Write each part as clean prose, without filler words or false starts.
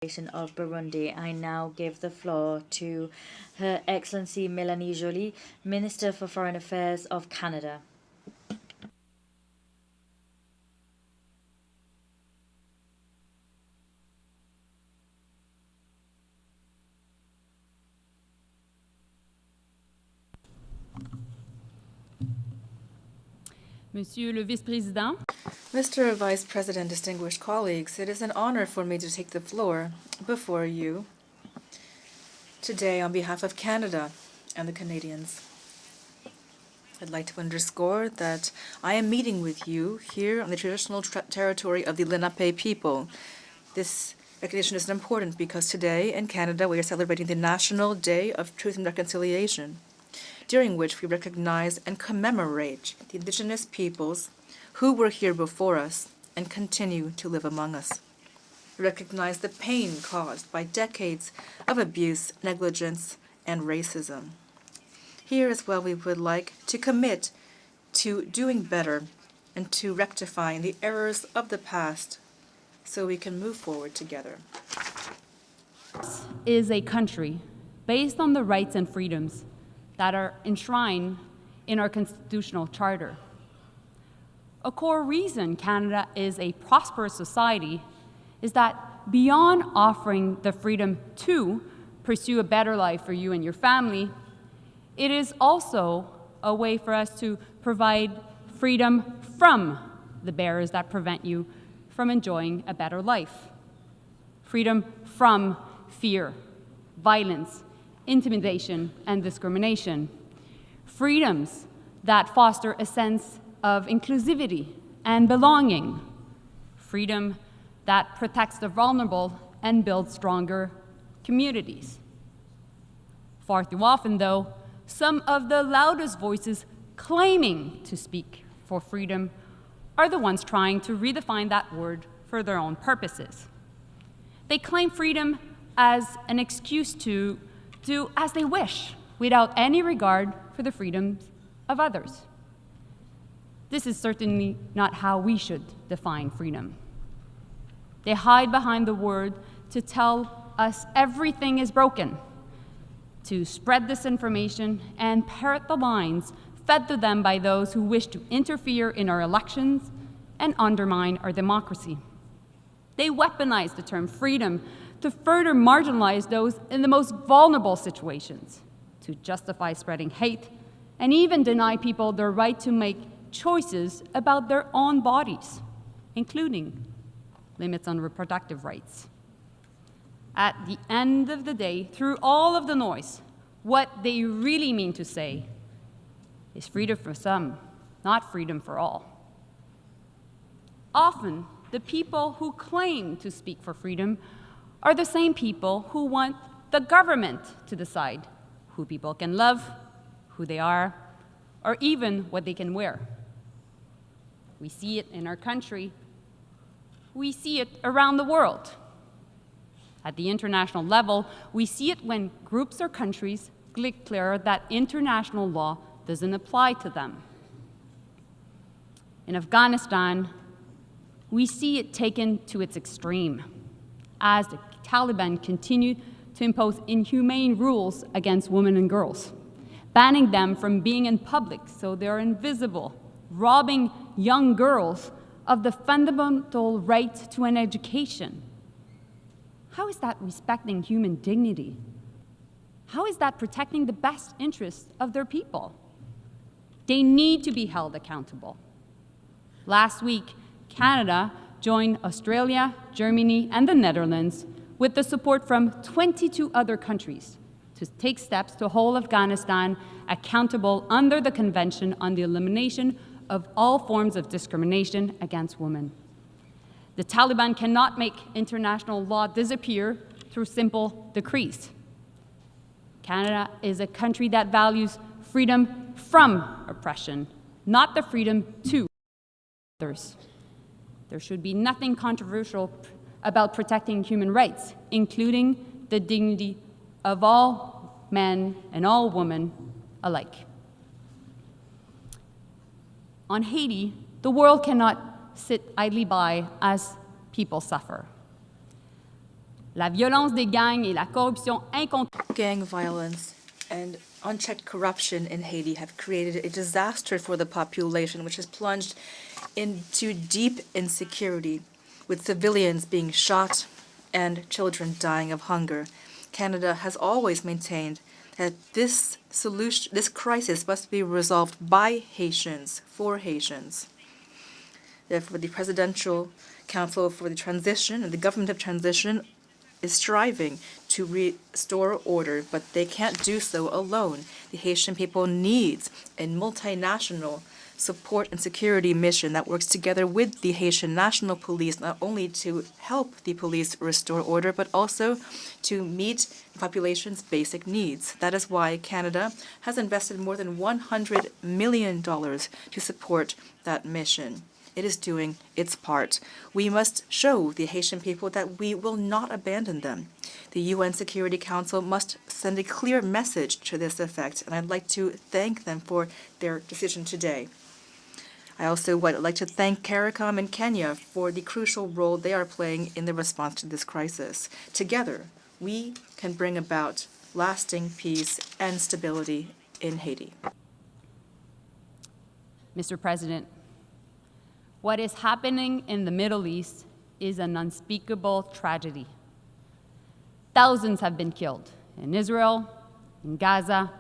of Burundi. I now give the floor to Her Excellency Mélanie Joly, Minister for Foreign Affairs of Canada. Monsieur le Vice-Président, Mr. Vice President, distinguished colleagues, it is an honor for me to take the floor before you today on behalf of Canada and the Canadians. I'd like to underscore that I am meeting with you here on the traditional territory of the Lenape people. This recognition is important because today in Canada we are celebrating the National Day of Truth and Reconciliation, during which we recognize and commemorate the Indigenous peoples who were here before us and continue to live among us. We recognize the pain caused by decades of abuse, negligence, and racism. Here as well, we would like to commit to doing better and to rectifying the errors of the past so we can move forward together. is a country based on the rights and freedoms that are enshrined in our constitutional charter. A core reason Canada is a prosperous society is that beyond offering the freedom to pursue a better life for you and your family, it is also a way for us to provide freedom from the barriers that prevent you from enjoying a better life. Freedom from fear, violence, intimidation, and discrimination. Freedoms that foster a sense of inclusivity and belonging. Freedom that protects the vulnerable and builds stronger communities. Far too often, though, some of the loudest voices claiming to speak for freedom are the ones trying to redefine that word for their own purposes. They claim freedom as an excuse to do as they wish without any regard for the freedoms of others. This is certainly not how we should define freedom. They hide behind the word to tell us everything is broken, to spread disinformation and parrot the lines fed to them by those who wish to interfere in our elections and undermine our democracy. They weaponize the term freedom to further marginalize those in the most vulnerable situations, to justify spreading hate, and even deny people their right to make choices about their own bodies, including limits on reproductive rights. At the end of the day, through all of the noise, what they really mean to say is freedom for some, not freedom for all. Often, the people who claim to speak for freedom are the same people who want the government to decide who people can love, who they are, or even what they can wear. We see it in our country. We see it around the world. At the international level, we see it when groups or countries declare that international law doesn't apply to them. In Afghanistan, we see it taken to its extreme as the Taliban continue to impose inhumane rules against women and girls, banning them from being in public so they are invisible, robbing young girls of the fundamental right to an education. How is that respecting human dignity? How is that protecting the best interests of their people? They need to be held accountable. Last week, Canada joined Australia, Germany, and the Netherlands with the support from 22 other countries to take steps to hold Afghanistan accountable under the Convention on the Elimination of all forms of discrimination against women. The Taliban cannot make international law disappear through simple decrees. Canada is a country that values freedom from oppression, not the freedom to others. There should be nothing controversial about protecting human rights, including the dignity of all men and all women alike. On Haiti, the world cannot sit idly by as people suffer. La violence des gangs et la corruption incontrôlée. Gang violence and unchecked corruption in Haiti have created a disaster for the population, which has plunged into deep insecurity, with civilians being shot and children dying of hunger. Canada has always maintained that this crisis must be resolved by Haitians, for Haitians. Therefore, the Presidential Council for the Transition and the Government of Transition is striving to restore order, but they can't do so alone. The Haitian people needs a multinational support and security mission that works together with the Haitian National Police, not only to help the police restore order, but also to meet the population's basic needs. That is why Canada has invested more than $100 million to support that mission. It is doing its part. We must show the Haitian people that we will not abandon them. The UN Security Council must send a clear message to this effect, and I'd like to thank them for their decision today. I also would like to thank CARICOM and Kenya for the crucial role they are playing in the response to this crisis. Together, we can bring about lasting peace and stability in Haiti. Mr. President, what is happening in the Middle East is an unspeakable tragedy. Thousands have been killed in Israel, in Gaza,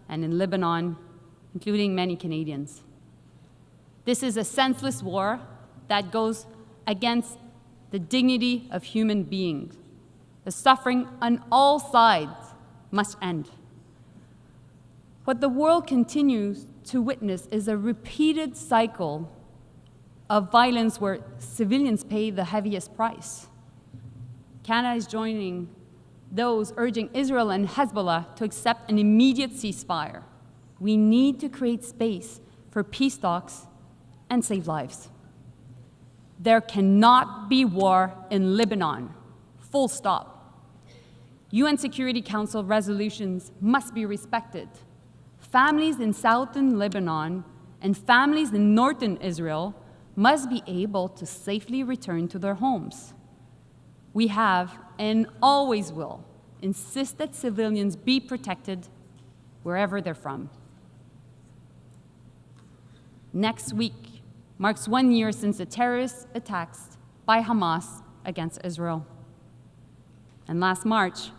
and in Lebanon, including many Canadians. This is a senseless war that goes against the dignity of human beings. The suffering on all sides must end. What the world continues to witness is a repeated cycle of violence where civilians pay the heaviest price. Canada is joining those urging Israel and Hezbollah to accept an immediate ceasefire. We need to create space for peace talks and save lives. There cannot be war in Lebanon, full stop. UN Security Council resolutions must be respected. Families in southern Lebanon and families in northern Israel must be able to safely return to their homes. We have, and always will, insist that civilians be protected wherever they're from. Next week marks 1 year since the terrorist attacks by Hamas against Israel. And last March,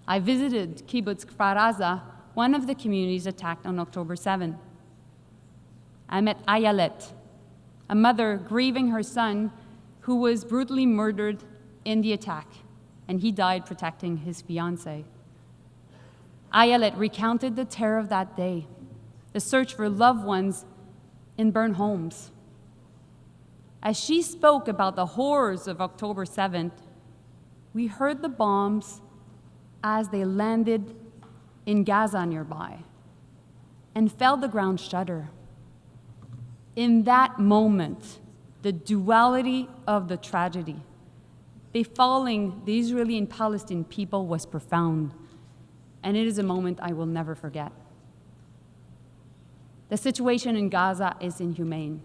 I visited Kibbutz Kfar Aza, one of the communities attacked on October 7. I met Ayelet, a mother grieving her son who was brutally murdered in the attack, and he died protecting his fiancée. Ayelet recounted the terror of that day, the search for loved ones in burned homes. As she spoke about the horrors of October 7th, we heard the bombs as they landed in Gaza nearby and felt the ground shudder. In that moment, the duality of the tragedy befalling the Israeli and Palestinian people was profound, and it is a moment I will never forget. The situation in Gaza is inhumane.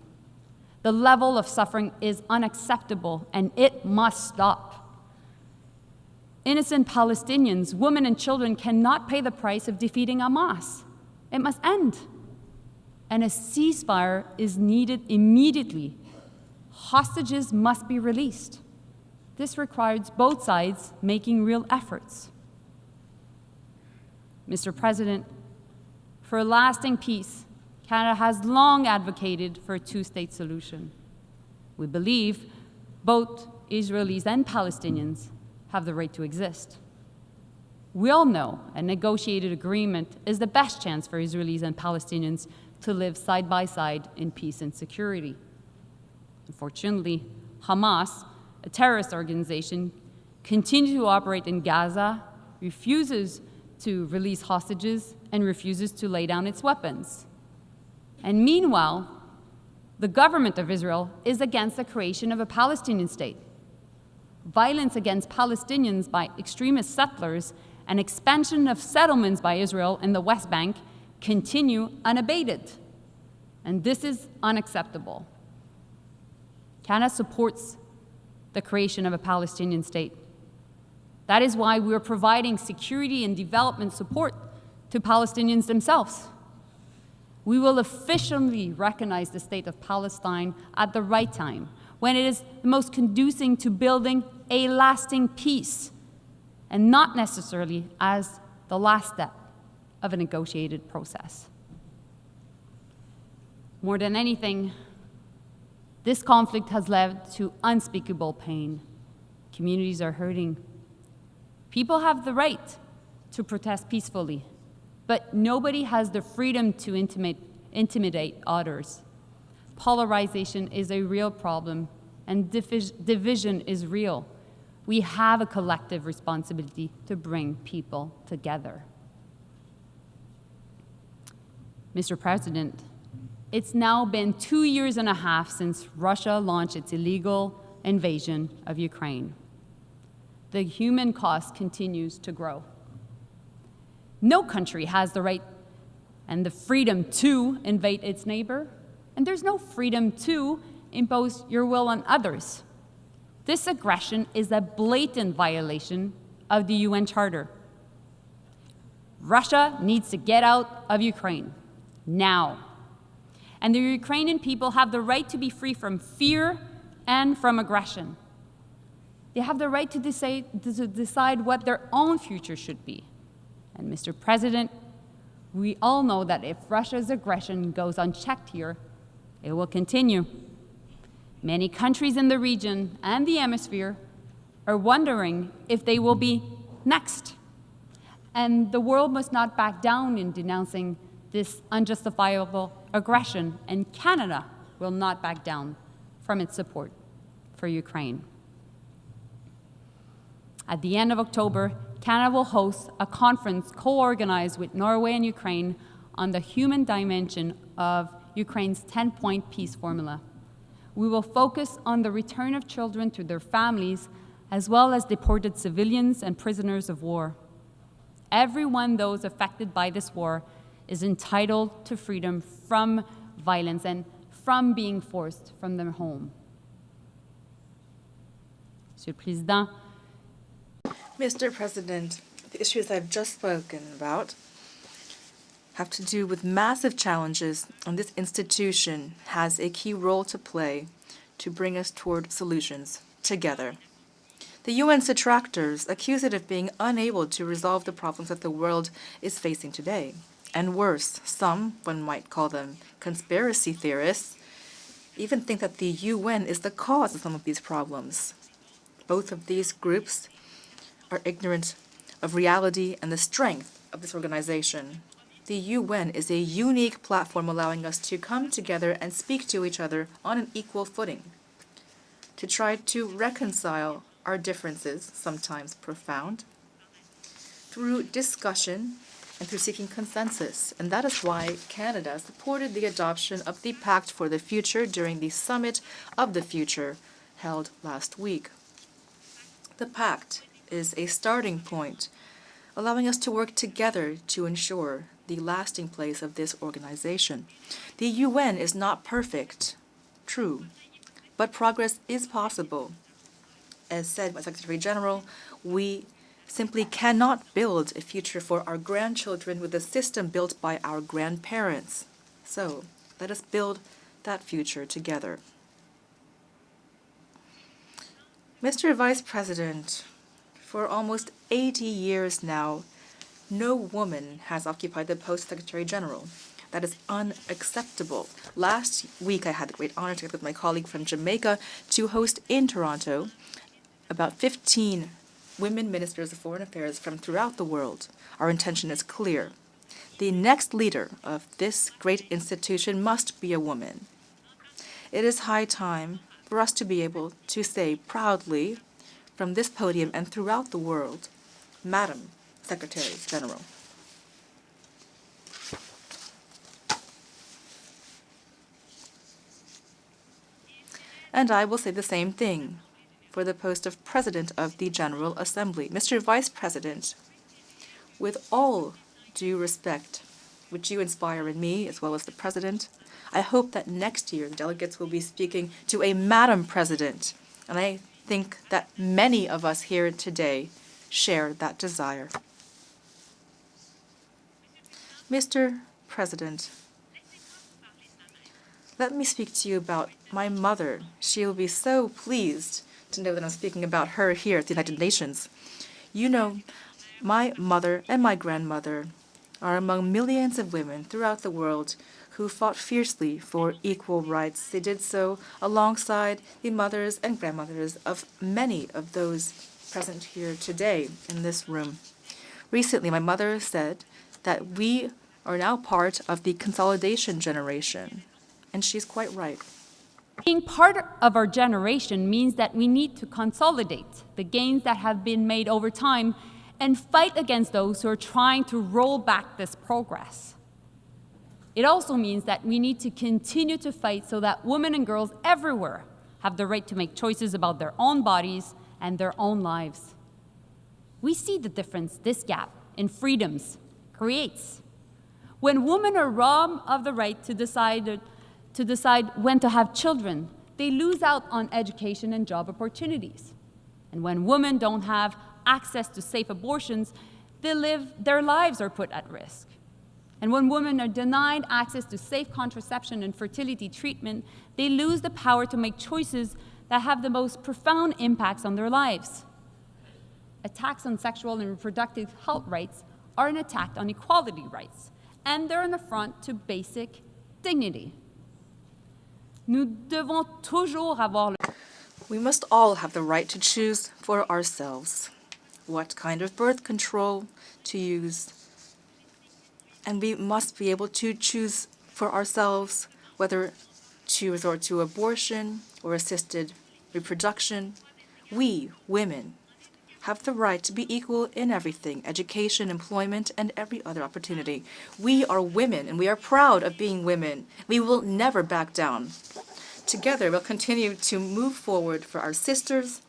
The level of suffering is unacceptable, and it must stop. Innocent Palestinians, women and children cannot pay the price of defeating Hamas. It must end. And a ceasefire is needed immediately. Hostages must be released. This requires both sides making real efforts. Mr. President, for lasting peace, Canada has long advocated for a two-state solution. We believe both Israelis and Palestinians have the right to exist. We all know a negotiated agreement is the best chance for Israelis and Palestinians to live side by side in peace and security. Unfortunately, Hamas, a terrorist organization, continues to operate in Gaza, refuses to release hostages, and refuses to lay down its weapons. And meanwhile, the government of Israel is against the creation of a Palestinian state. Violence against Palestinians by extremist settlers and expansion of settlements by Israel in the West Bank continue unabated. And this is unacceptable. Canada supports the creation of a Palestinian state. That is why we are providing security and development support to Palestinians themselves. We will officially recognize the state of Palestine at the right time, when it is the most conducive to building a lasting peace, and not necessarily as the last step of a negotiated process. More than anything, this conflict has led to unspeakable pain. Communities are hurting. People have the right to protest peacefully, but nobody has the freedom to intimidate others. Polarization is a real problem, and division is real. We have a collective responsibility to bring people together. Mr. President, it's now been 2.5 years since Russia launched its illegal invasion of Ukraine. The human cost continues to grow. No country has the right and the freedom to invade its neighbor, and there's no freedom to impose your will on others. This aggression is a blatant violation of the UN Charter. Russia needs to get out of Ukraine now. And the Ukrainian people have the right to be free from fear and from aggression. They have the right to decide what their own future should be. And Mr. President, we all know that if Russia's aggression goes unchecked here, it will continue. Many countries in the region and the hemisphere are wondering if they will be next. And the world must not back down in denouncing this unjustifiable aggression, and Canada will not back down from its support for Ukraine. At the end of October, Canada will host a conference co-organized with Norway and Ukraine on the human dimension of Ukraine's 10-point peace formula. We will focus on the return of children to their families, as well as deported civilians and prisoners of war. Everyone, those affected by this war, is entitled to freedom from violence and from being forced from their home. Monsieur le Président, Mr. President, the issues I've just spoken about have to do with massive challenges, and this institution has a key role to play to bring us toward solutions together. The UN's detractors accuse it of being unable to resolve the problems that the world is facing today. And worse, some, one might call them conspiracy theorists, even think that the UN is the cause of some of these problems. Both of these groups are ignorant of reality and the strength of this organization. The UN is a unique platform allowing us to come together and speak to each other on an equal footing, to try to reconcile our differences, sometimes profound, through discussion and through seeking consensus. And that is why Canada supported the adoption of the Pact for the Future during the Summit of the Future held last week. The Pact is a starting point, allowing us to work together to ensure the lasting place of this organization. The UN is not perfect, true, but progress is possible. As said by Secretary General, we simply cannot build a future for our grandchildren with a system built by our grandparents. So let us build that future together. Mr. Vice President, for almost 80 years now, no woman has occupied the post of Secretary General. That is unacceptable. Last week, I had the great honor, together with my colleague from Jamaica, to host in Toronto about 15 women ministers of foreign affairs from throughout the world. Our intention is clear. The next leader of this great institution must be a woman. It is high time for us to be able to say proudly from this podium and throughout the world, Madam Secretary General. And I will say the same thing for the post of President of the General Assembly. Mr. Vice President, with all due respect, which you inspire in me as well as the President, I hope that next year the delegates will be speaking to a Madam President. And I think that many of us here today share that desire. Mr. President, let me speak to you about my mother. She will be so pleased to know that I'm speaking about her here at the United Nations. You know, my mother and my grandmother are among millions of women throughout the world who fought fiercely for equal rights. They did so alongside the mothers and grandmothers of many of those present here today in this room. Recently, my mother said that we are now part of the consolidation generation, and she's quite right. Being part of our generation means that we need to consolidate the gains that have been made over time and fight against those who are trying to roll back this progress. It also means that we need to continue to fight so that women and girls everywhere have the right to make choices about their own bodies and their own lives. We see the difference this gap in freedoms creates. When women are robbed of the right to decide when to have children, they lose out on education and job opportunities. And when women don't have access to safe abortions, their lives are put at risk. And when women are denied access to safe contraception and fertility treatment, they lose the power to make choices that have the most profound impacts on their lives. Attacks on sexual and reproductive health rights are an attack on equality rights, and they're an affront to basic dignity. Nous devons toujours avoir le... We must all have the right to choose for ourselves what kind of birth control to use. And we must be able to choose for ourselves whether to resort to abortion or assisted reproduction. We, women, have the right to be equal in everything: education, employment, and every other opportunity. We are women, and we are proud of being women. We will never back down. Together, we'll continue to move forward for our sisters,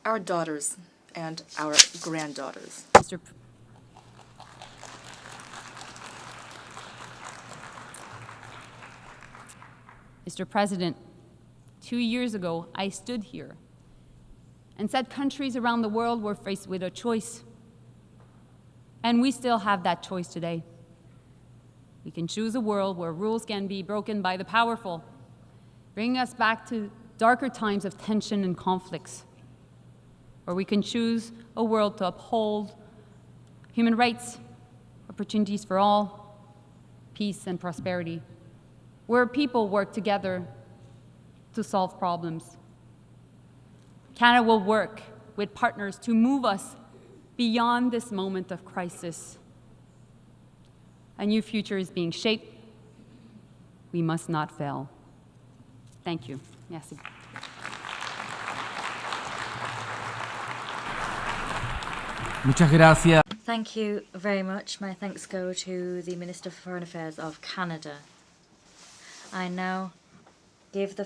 our daughters, and our granddaughters. Mr. President, 2 years ago, I stood here and said countries around the world were faced with a choice. And we still have that choice today. We can choose a world where rules can be broken by the powerful, bringing us back to darker times of tension and conflicts. Or we can choose a world to uphold human rights, opportunities for all, peace and prosperity, where people work together to solve problems. Canada will work with partners to move us beyond this moment of crisis. A new future is being shaped. We must not fail. Thank you. Merci. Muchas gracias. Thank you very much. My thanks go to the Minister for Foreign Affairs of Canada. I now give the